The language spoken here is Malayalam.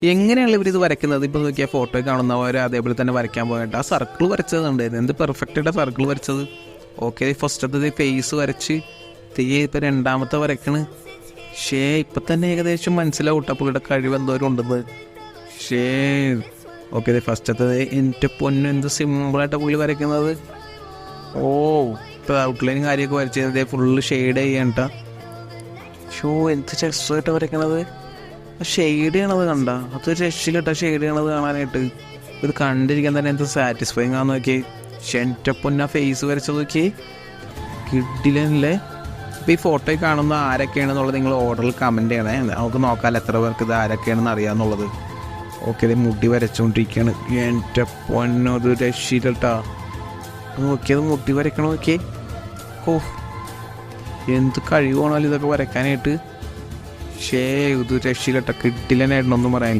എങ്ങനെയാണ് ഇവരിത് വരയ്ക്കുന്നത്? ഇപ്പോൾ നോക്കിയാൽ ഫോട്ടോ കാണുന്നവർ അതേപോലെ തന്നെ വരയ്ക്കാൻ പോയിട്ട് ആ സർക്കിൾ വരച്ചതുണ്ടായിരുന്നു. എന്ത് പെർഫെക്റ്റായിട്ട് സർക്കിൾ വരച്ചത്. ഓക്കെ, ഫസ്റ്റത്തെ ഫേസ് വരച്ച് ഇപ്പം രണ്ടാമത്തെ വരയ്ക്കണ്. ഇപ്പം തന്നെ ഏകദേശം മനസ്സിലാവട്ടെ പുള്ളിയുടെ കഴിവ് എന്തോരം ഉണ്ടെന്ന്. ഓക്കെ, ഫസ്റ്റത്തത് എൻ്റെ പൊന്നു എന്ത് സിമ്പിളായിട്ടാണ് പുള്ളി വരയ്ക്കുന്നത്. ഇപ്പോൾ ഔട്ട്ലൈനും കാര്യമൊക്കെ വരച്ചത് ഫുള്ള് ഷെയ്ഡ് ചെയ്യണ്ട. എന്ത് ചെസ്സായിട്ട് വരയ്ക്കണത്. ഷെയ്ഡ് ചെയ്യണത് കണ്ട, അതൊരു രക്ഷയിലിട്ട ഷെയ്ഡ് ചെയ്യണത് കാണാനായിട്ട്. ഇത് കണ്ടിരിക്കാൻ തന്നെ എന്ത് സാറ്റിസ്ഫൈങ് ആണെന്ന് നോക്കി. എൻ്റെ പൊന്ന ഫേസ് വരച്ചത് നോക്കി, കിട്ടില്ലേ. ഇപ്പോൾ ഈ ഫോട്ടോയിൽ കാണുന്ന ആരൊക്കെയാണെന്നുള്ളത് നിങ്ങൾ ഓർഡറിൽ കമൻറ്റ് ചെയ്യണേ. നമുക്ക് നോക്കാമല്ലോ എത്ര പേർക്ക് ഇത് ആരൊക്കെയാണെന്ന് അറിയാമെന്നുള്ളത്. ഓക്കെ, ഇത് മുടി വരച്ചുകൊണ്ടിരിക്കുകയാണ്. എൻ്റെ പൊന്നത് രക്ഷയിലിട്ടാ നോക്കിയത് മുടി വരയ്ക്കണ നോക്കിയേ. എന്ത് കഴിവാണല്ലോ ഇതൊക്കെ വരയ്ക്കാനായിട്ട്. ഇത് രക്ഷയിലിട്ട കിട്ടില്ലെന്നായിട്ടൊന്നും പറയാൻ.